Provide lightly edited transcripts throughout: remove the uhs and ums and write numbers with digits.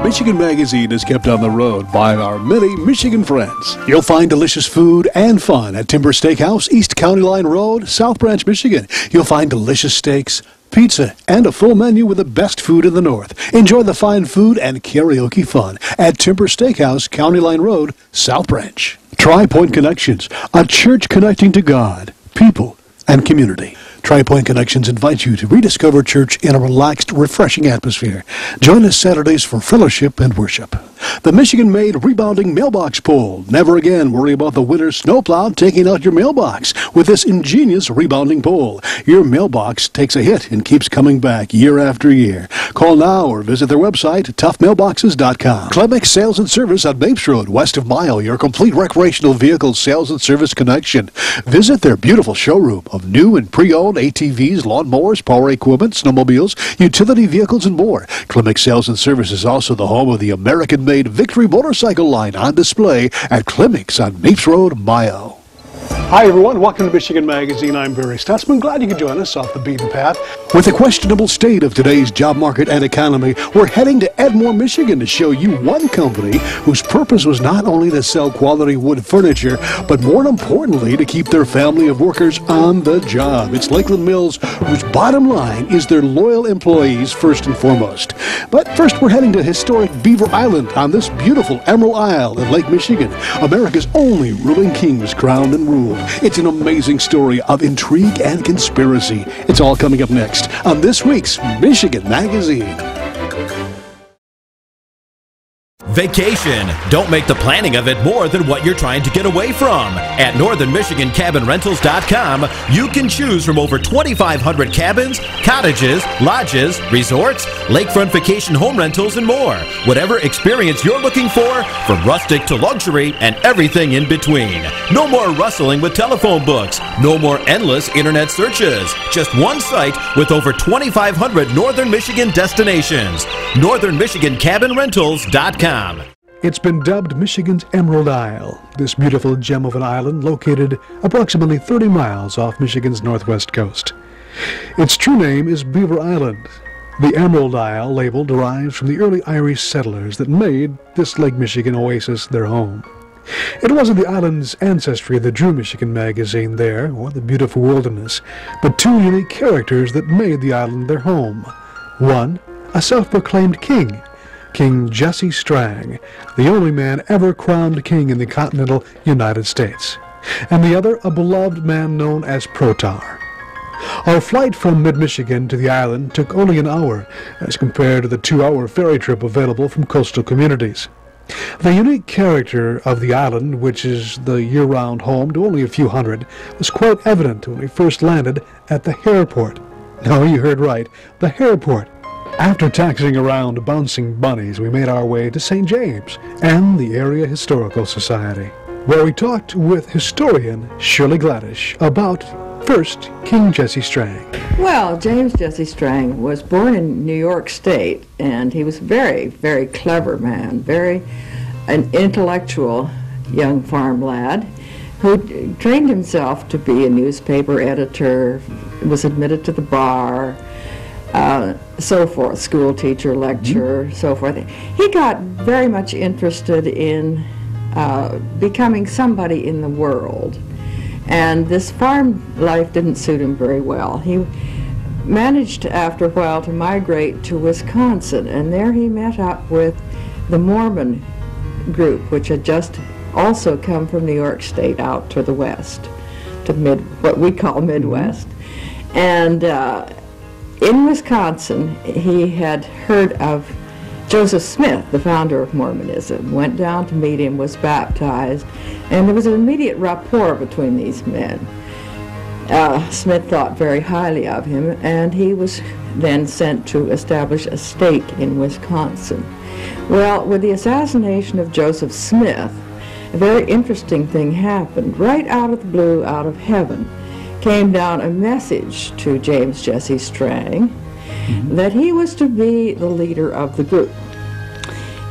Michigan Magazine is kept on the road by our many Michigan friends. You'll find delicious food and fun at Timber Steakhouse, East County Line Road, South Branch, Michigan. You'll find delicious steaks, pizza, and a full menu with the best food in the North. Enjoy the fine food and karaoke fun at Timber Steakhouse, County Line Road, South Branch. Tri-Point Connections, a church connecting to God, people, and community. Tri-Point Connections invites you to rediscover church in a relaxed, refreshing atmosphere. Join us Saturdays for fellowship and worship. The Michigan-made rebounding mailbox pole. Never again worry about the winter snowplow taking out your mailbox with this ingenious rebounding pole. Your mailbox takes a hit and keeps coming back year after year. Call now or visit their website, toughmailboxes.com. Clemix Sales and Service on Mapes Road, west of Mile, your complete recreational vehicle sales and service connection. Visit their beautiful showroom of new and pre-owned ATVs, lawnmowers, power equipment, snowmobiles, utility vehicles, and more. Clemix Sales and Service is also the home of the American-made Victory motorcycle line on display at Clemix on Mapes Road, Mayo. Hi everyone, welcome to Michigan Magazine. I'm Barry Stutzman. Glad you could join us off the beaten path. With the questionable state of today's job market and economy, we're heading to Edmore, Michigan to show you one company whose purpose was not only to sell quality wood furniture, but more importantly, to keep their family of workers on the job. It's Lakeland Mills, whose bottom line is their loyal employees first and foremost. But first, we're heading to historic Beaver Island on this beautiful Emerald Isle in Lake Michigan. America's only ruling king was crowned and ruled. It's an amazing story of intrigue and conspiracy. It's all coming up next on this week's Michigan Magazine. Vacation. Don't make the planning of it more than what you're trying to get away from. At northernmichigancabinrentals.com, you can choose from over 2,500 cabins, cottages, lodges, resorts, lakefront vacation home rentals, and more. Whatever experience you're looking for, from rustic to luxury and everything in between. No more rustling with telephone books. No more endless internet searches. Just one site with over 2,500 Northern Michigan destinations. northernmichigancabinrentals.com. It's been dubbed Michigan's Emerald Isle, this beautiful gem of an island located approximately 30 miles off Michigan's northwest coast. Its true name is Beaver Island. The Emerald Isle label derives from the early Irish settlers that made this Lake Michigan oasis their home. It wasn't the island's ancestry that drew Michigan Magazine there, or the beautiful wilderness, but two unique characters that made the island their home. One, a self-proclaimed king, King Jesse Strang, the only man ever crowned king in the continental United States, and the other a beloved man known as Protar. Our flight from mid-Michigan to the island took only an hour, as compared to the 2-hour ferry trip available from coastal communities. The unique character of the island, which is the year-round home to only a few hundred, was quite evident when we first landed at the Hairport. No, you heard right, the Hairport. After taxiing around bouncing bunnies, we made our way to St. James and the Area Historical Society, where we talked with historian Shirley Gladish about, first, King Jesse Strang. Well, James Jesse Strang was born in New York State, and he was a very, very clever man, an intellectual young farm lad who trained himself to be a newspaper editor, was admitted to the bar, so forth, school teacher, lecturer, so forth. He got very much interested in becoming somebody in the world, and this farm life didn't suit him very well. He managed after a while to migrate to Wisconsin, and there he met up with the Mormon group, which had just also come from New York State out to the west, to what we call Midwest. And in Wisconsin, he had heard of Joseph Smith, the founder of Mormonism, went down to meet him, was baptized, and there was an immediate rapport between these men. Smith thought very highly of him, and he was then sent to establish a stake in Wisconsin. Well, with the assassination of Joseph Smith, a very interesting thing happened. Right out of the blue, out of heaven, came down a message to James Jesse Strang that he was to be the leader of the group.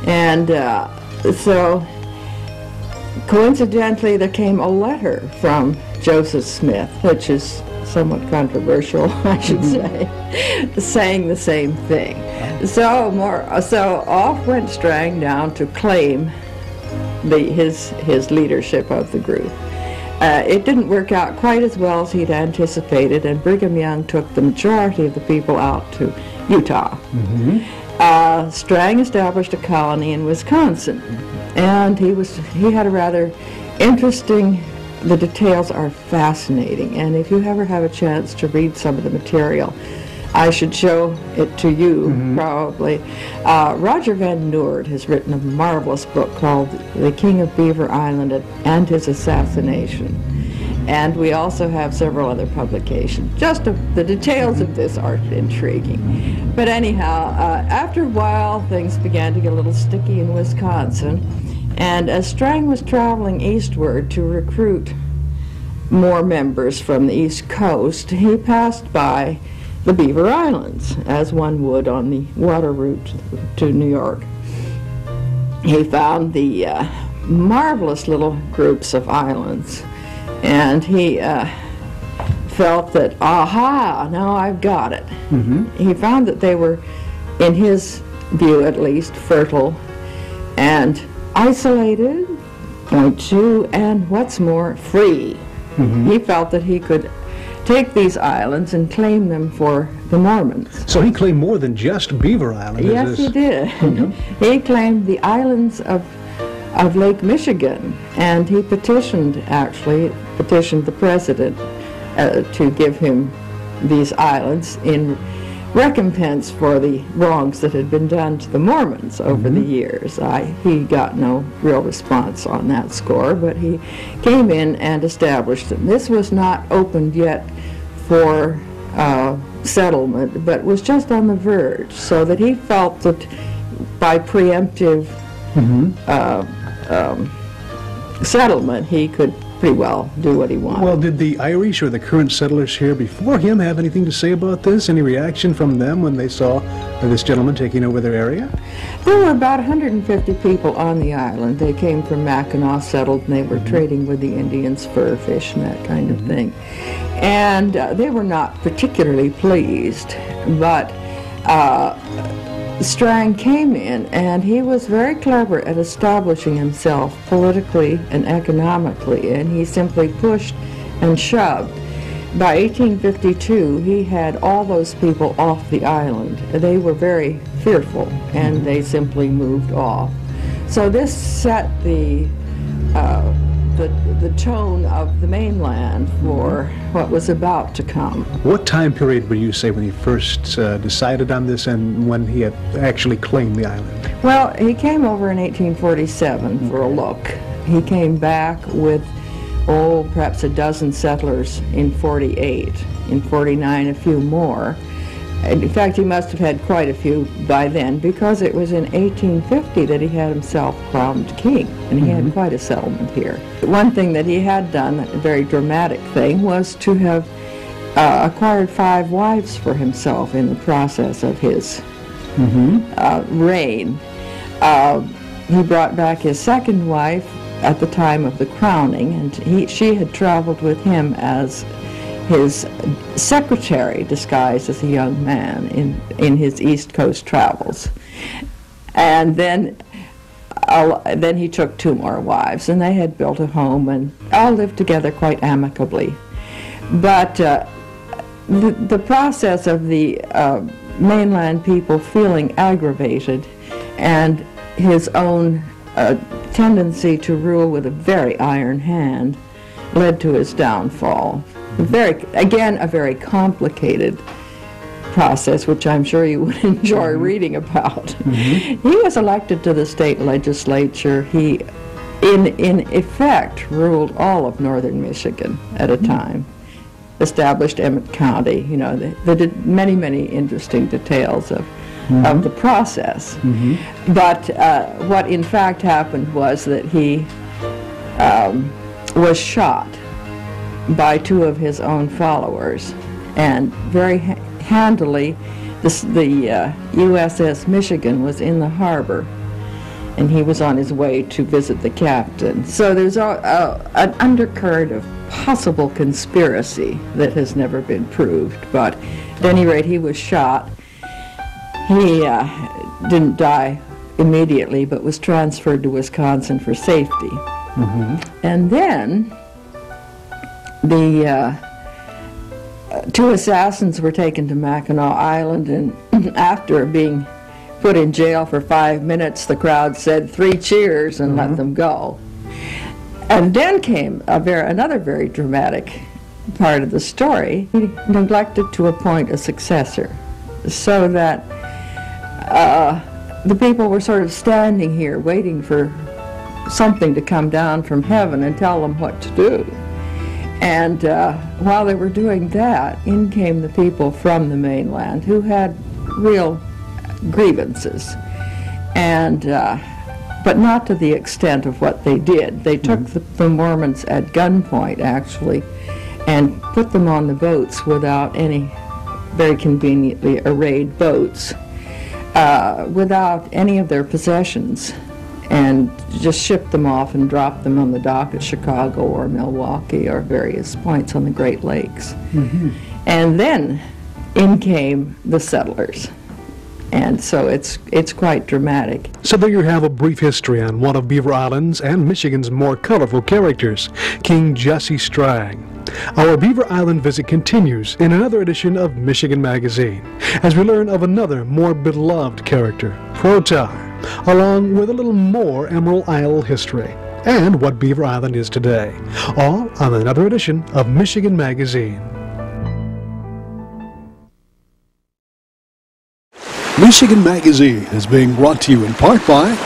And so coincidentally there came a letter from Joseph Smith, which is somewhat controversial, I should say, saying the same thing. So off went Strang down to claim his leadership of the group. It didn't work out quite as well as he'd anticipated, and Brigham Young took the majority of the people out to Utah. Strang established a colony in Wisconsin, and he had a rather interesting. The details are fascinating, and if you ever have a chance to read some of the material, I should show it to you, probably. Roger Van Noord has written a marvelous book called The King of Beaver Island and His Assassination. And we also have several other publications. The details of this are intriguing. But anyhow, after a while, things began to get a little sticky in Wisconsin. And as Strang was traveling eastward to recruit more members from the East Coast, he passed by the Beaver Islands, as one would on the water route to New York. He found the marvelous little groups of islands, and he felt that, aha, now I've got it. He found that they were, in his view at least, fertile and isolated, point two, and what's more, free. He felt that he could take these islands and claim them for the Mormons. So he claimed more than just Beaver Island. Yes, he did. He claimed the islands of Lake Michigan, and he petitioned the president to give him these islands in recompense for the wrongs that had been done to the Mormons over the years. He got no real response on that score, but he came in and established them. This was not opened yet for settlement, but was just on the verge, so that he felt that by preemptive settlement he could pretty well do what he wanted. Well, did the Irish or the current settlers here before him have anything to say about this? Any reaction from them when they saw this gentleman taking over their area? There were about 150 people on the island. They came from Mackinac, settled, and they were trading with the Indians, fur, fish, and that kind of thing. And they were not particularly pleased, but Strang came in, and he was very clever at establishing himself politically and economically, and he simply pushed and shoved. By 1852, he had all those people off the island. They were very fearful, and they simply moved off. So this set the tone of the mainland for what was about to come. What time period would you say when he first decided on this and when he had actually claimed the island? Well, he came over in 1847 for a look. He came back with, perhaps a dozen settlers in 48. In 49, a few more. In fact, he must have had quite a few by then, because it was in 1850 that he had himself crowned king, and he had quite a settlement here. One thing that he had done, a very dramatic thing, was to have acquired 5 wives for himself in the process of his reign. He brought back his second wife at the time of the crowning, and she had traveled with him as his secretary, disguised as a young man in his East Coast travels. And then he took 2 more wives, and they had built a home and all lived together quite amicably. But the process of the mainland people feeling aggravated, and his own tendency to rule with a very iron hand, led to his downfall. A very complicated process, which I'm sure you would enjoy reading about. He was elected to the state legislature. He, in effect, ruled all of northern Michigan at a time. Established Emmett County. You know, they did many interesting details of the process. But what in fact happened was that he was shot by 2 of his own followers, and very handily the USS Michigan was in the harbor, and he was on his way to visit the captain. So there's an undercurrent of possible conspiracy that has never been proved, but at any rate, he was shot. He didn't die immediately, but was transferred to Wisconsin for safety. And then the two assassins were taken to Mackinac Island, and after being put in jail for 5 minutes, the crowd said 3 cheers and let them go. And then came another very dramatic part of the story. He neglected to appoint a successor, so that the people were sort of standing here waiting for something to come down from heaven and tell them what to do. And while they were doing that, in came the people from the mainland who had real grievances, and but not to the extent of what they did. They took the Mormons at gunpoint, actually, and put them on the boats without any very conveniently arrayed boats, without any of their possessions, and just shipped them off and dropped them on the dock at Chicago or Milwaukee or various points on the Great Lakes. And then in came the settlers. And so it's quite dramatic. So there you have a brief history on one of Beaver Island's and Michigan's more colorful characters, King Jesse Strang. Our Beaver Island visit continues in another edition of Michigan Magazine, as we learn of another more beloved character, Protar, along with a little more Emerald Isle history, and what Beaver Island is today, all on another edition of Michigan Magazine. Michigan Magazine is being brought to you in part by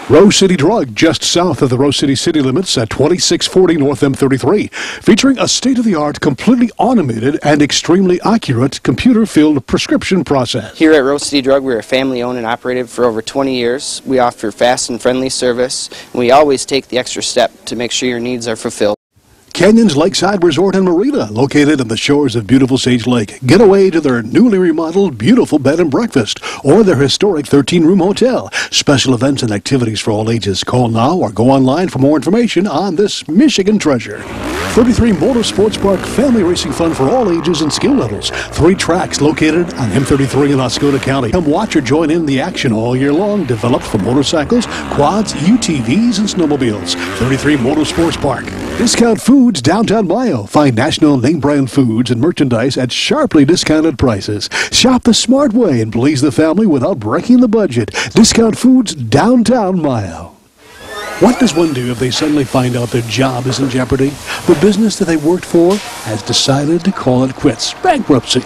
Rose City Drug, just south of the Rose City city limits at 2640 North M33, featuring a state-of-the-art, completely automated and extremely accurate computer-filled prescription process. Here at Rose City Drug, we're a family-owned and operated for over 20 years. We offer fast and friendly service, and we always take the extra step to make sure your needs are fulfilled. Canyons Lakeside Resort and Marina, located on the shores of beautiful Sage Lake. Get away to their newly remodeled, beautiful bed and breakfast, or their historic 13-room hotel. Special events and activities for all ages. Call now or go online for more information on this Michigan treasure. 33 Motorsports Park, family racing fun for all ages and skill levels. 3 tracks located on M33 in Oscoda County. Come watch or join in the action all year long. Developed for motorcycles, quads, UTVs, and snowmobiles. 33 Motorsports Park. Discount Foods downtown Mayo. Find national name brand foods and merchandise at sharply discounted prices. Shop the smart way and please the family without breaking the budget. Discount Foods downtown Mayo. What does one do if they suddenly find out their job is in jeopardy? The business that they worked for has decided to call it quits. Bankruptcy.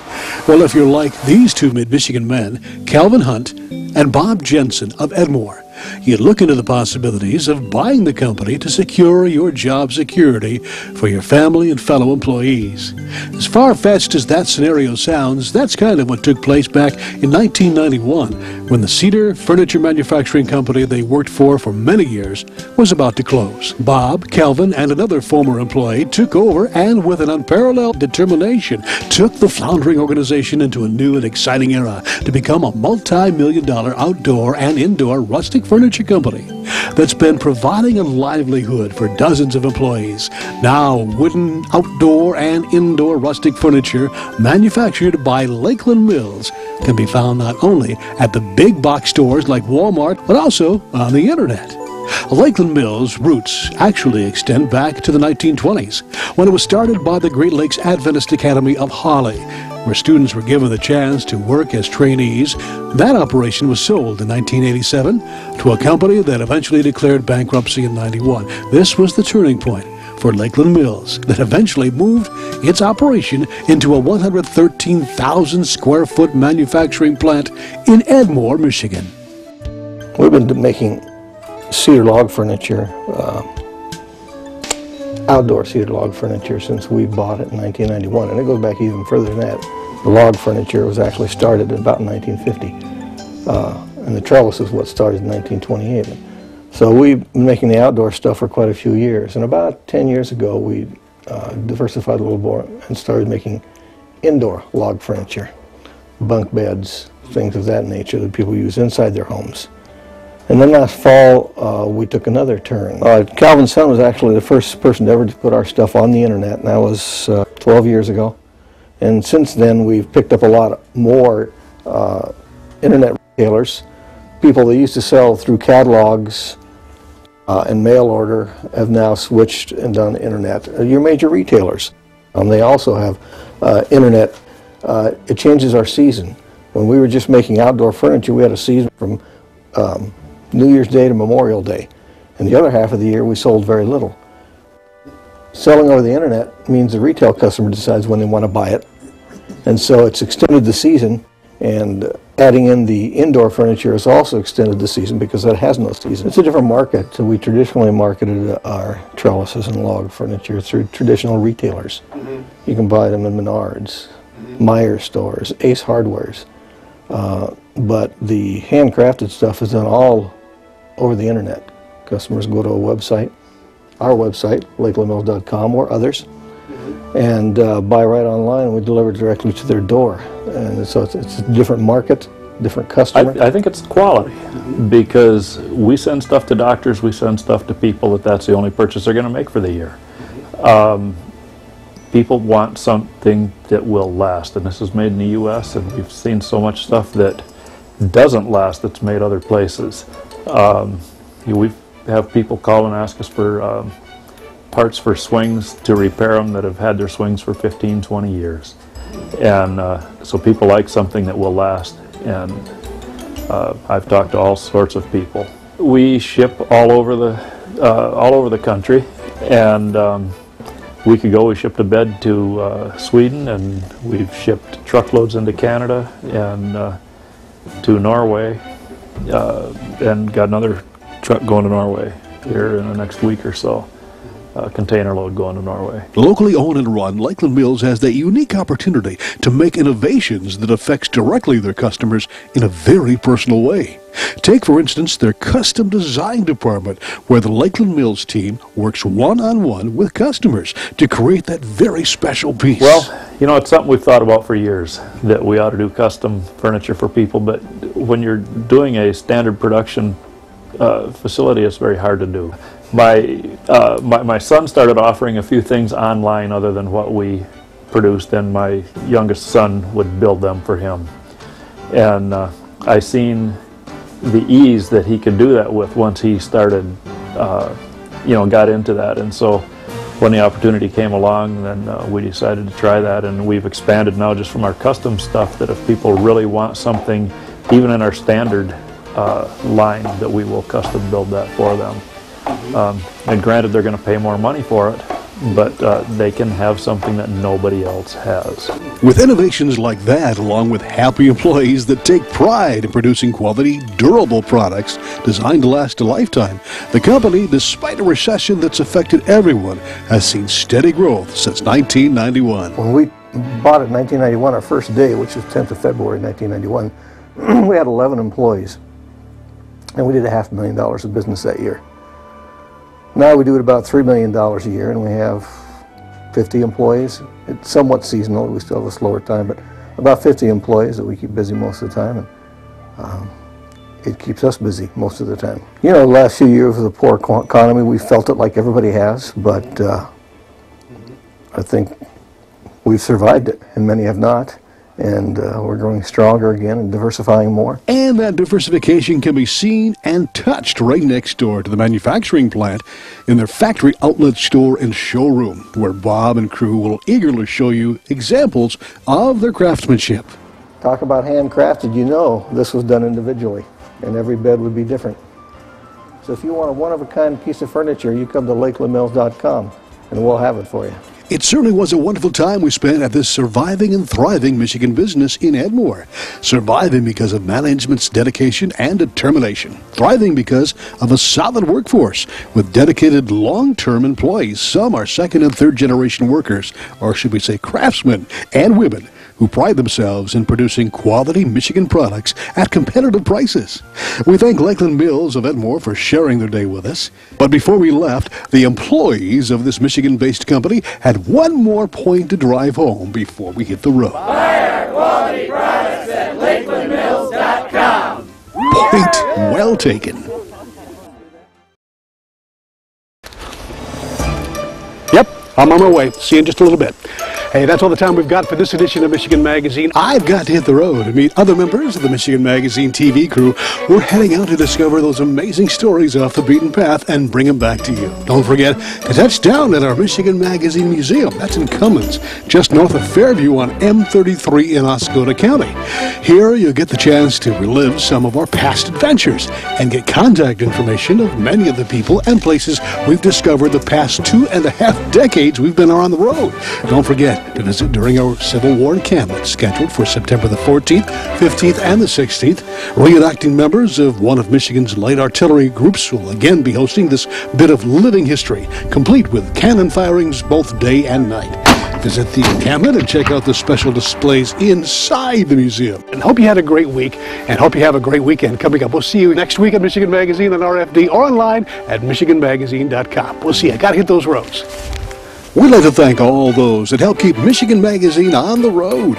Well, if you're like these two mid-Michigan men, Calvin Hunt and Bob Jensen of Edmore, you look into the possibilities of buying the company to secure your job security for your family and fellow employees. As far-fetched as that scenario sounds, that's kind of what took place back in 1991 when the cedar furniture manufacturing company they worked for many years was about to close. Bob, Calvin, and another former employee took over and with an unparalleled determination took the floundering organization into a new and exciting era to become a multi-million-dollar outdoor and indoor rustic furniture company that's been providing a livelihood for dozens of employees. Now, wooden, outdoor, and indoor rustic furniture manufactured by Lakeland Mills can be found not only at the big box stores like Walmart, but also on the internet. Lakeland Mills' roots actually extend back to the 1920s, when it was started by the Great Lakes Adventist Academy of Holly, where students were given the chance to work as trainees. That operation was sold in 1987 to a company that eventually declared bankruptcy in 91. This was the turning point for Lakeland Mills that eventually moved its operation into a 113,000 square foot manufacturing plant in Edmore, Michigan. We've been making cedar log furniture, outdoor cedar log furniture, since we bought it in 1991, and it goes back even further than that. The log furniture was actually started in about 1950, and the trellis is what started in 1928. So we've been making the outdoor stuff for quite a few years, and about 10 years ago we diversified a little more and started making indoor log furniture, bunk beds, things of that nature that people use inside their homes. And then last fall, we took another turn. Calvin's son was actually the first person ever to put our stuff on the internet, and that was 12 years ago. And since then, we've picked up a lot more internet retailers. People that used to sell through catalogs and mail order have now switched and done internet. Your major retailers. They also have internet. It changes our season. When we were just making outdoor furniture, we had a season from New Year's Day to Memorial Day. And the other half of the year, we sold very little. Selling over the internet means the retail customer decides when they want to buy it. And so it's extended the season, and adding in the indoor furniture has also extended the season because that has no season. It's a different market. So we traditionally marketed our trellises and log furniture through traditional retailers. You can buy them in Menards, Meyer stores, Ace Hardwares. But the handcrafted stuff is done all over the internet. Customers go to a website, our website, lakelandmills.com, or others, and buy right online, and we deliver directly to their door. And so it's a different market, different customer. I think it's quality, because we send stuff to doctors, we send stuff to people that's the only purchase they're going to make for the year. People want something that will last, and this is made in the U.S., and we've seen so much stuff that doesn't last that's made other places. We have people call and ask us for parts for swings to repair them that have had their swings for 15, 20 years. And so people like something that will last, and I've talked to all sorts of people. We ship all over the country, and a week ago we shipped a bed to Sweden, and we've shipped truckloads into Canada and to Norway, and got another truck going to Norway here in the next week or so. Container load going to Norway. Locally owned and run, Lakeland Mills has the unique opportunity to make innovations that affects directly their customers in a very personal way. Take, for instance, their custom design department, where the Lakeland Mills team works one-on-one with customers to create that very special piece. Well, you know, it's something we've thought about for years, that we ought to do custom furniture for people, but when you're doing a standard production facility, it's very hard to do. My son started offering a few things online other than what we produced, and my youngest son would build them for him. And I seen the ease that he could do that with once he started, got into that. And so when the opportunity came along, then we decided to try that, and we've expanded now just from our custom stuff, that if people really want something, even in our standard line, that we will custom build that for them. And granted, they're going to pay more money for it, but they can have something that nobody else has. With innovations like that, along with happy employees that take pride in producing quality, durable products designed to last a lifetime, the company, despite a recession that's affected everyone, has seen steady growth since 1991. When we bought it in 1991, our first day, which was 10th of February 1991, we had 11 employees, and we did $500,000 of business that year. Now we do it about $3 million a year, and we have 50 employees. It's somewhat seasonal. We still have a slower time, but about 50 employees that we keep busy most of the time, and it keeps us busy most of the time. You know, the last few years of the poor economy, we felt it like everybody has, but I think we've survived it, and many have not. And we're growing stronger again and diversifying more. And that diversification can be seen and touched right next door to the manufacturing plant in their factory outlet store and showroom, where Bob and crew will eagerly show you examples of their craftsmanship. Talk about handcrafted, you know this was done individually, and every bed would be different. So if you want a one-of-a-kind piece of furniture, you come to lakelandmills.com, and we'll have it for you. It certainly was a wonderful time we spent at this surviving and thriving Michigan business in Edmore. Surviving because of management's dedication and determination. Thriving because of a solid workforce with dedicated long-term employees. Some are second and third generation workers, or should we say craftsmen and women, who pride themselves in producing quality Michigan products at competitive prices. We thank Lakeland Mills of Edmore for sharing their day with us. But before we left, the employees of this Michigan-based company had one more point to drive home before we hit the road. Buy our quality products at lakelandmills.com. Point well taken. Yep, I'm on my way. See you in just a little bit. Hey, that's all the time we've got for this edition of Michigan Magazine. I've got to hit the road to meet other members of the Michigan Magazine TV crew. We're heading out to discover those amazing stories off the beaten path and bring them back to you. Don't forget to touch down at our Michigan Magazine Museum. That's in Comins, just north of Fairview on M33 in Oscoda County. Here you'll get the chance to relive some of our past adventures and get contact information of many of the people and places we've discovered the past 2.5 decades we've been on the road. Don't forget to visit during our Civil War encampment scheduled for September the 14th, 15th, and the 16th. Reenacting members of one of Michigan's light artillery groups will again be hosting this bit of living history, complete with cannon firings both day and night. Visit the encampment and check out the special displays inside the museum. And hope you had a great week, and hope you have a great weekend coming up. We'll see you next week at Michigan Magazine on RFD or online at michiganmagazine.com. We'll see you. I got to hit those roads. We'd like to thank all those that help keep Michigan Magazine on the road.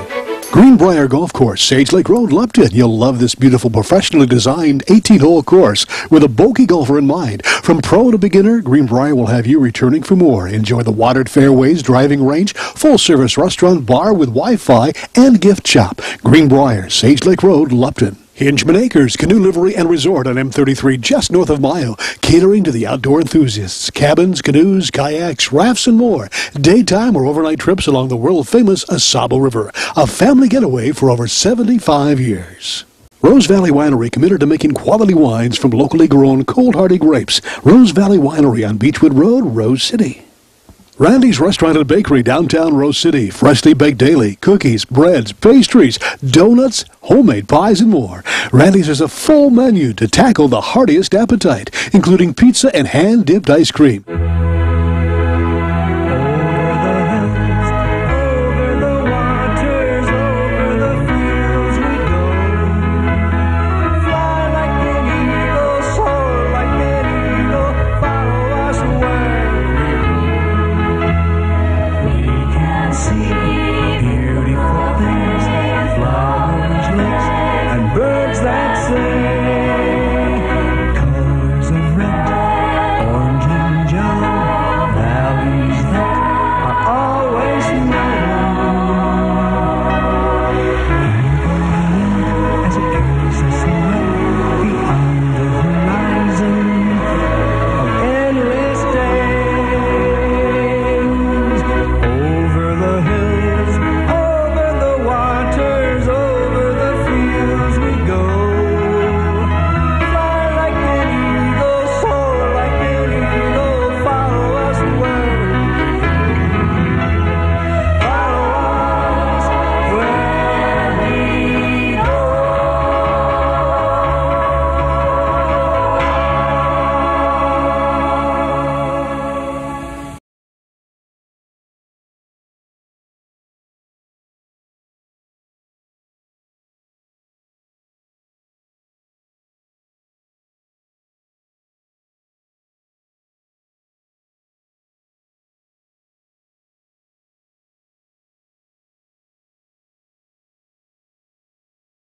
Greenbrier Golf Course, Sage Lake Road, Lupton. You'll love this beautiful, professionally designed 18-hole course with a bogey golfer in mind. From pro to beginner, Greenbrier will have you returning for more. Enjoy the watered fairways, driving range, full-service restaurant, bar with Wi-Fi, and gift shop. Greenbrier, Sage Lake Road, Lupton. Hingeman Acres Canoe Livery and Resort on M33 just north of Mayo, catering to the outdoor enthusiasts. Cabins, canoes, kayaks, rafts, and more. Daytime or overnight trips along the world-famous Asabo River. A family getaway for over 75 years. Rose Valley Winery committed to making quality wines from locally grown cold-hardy grapes. Rose Valley Winery on Beechwood Road, Rose City. Randy's Restaurant and Bakery, downtown Rose City. Freshly baked daily, cookies, breads, pastries, donuts, homemade pies, and more. Randy's has a full menu to tackle the heartiest appetite, including pizza and hand-dipped ice cream.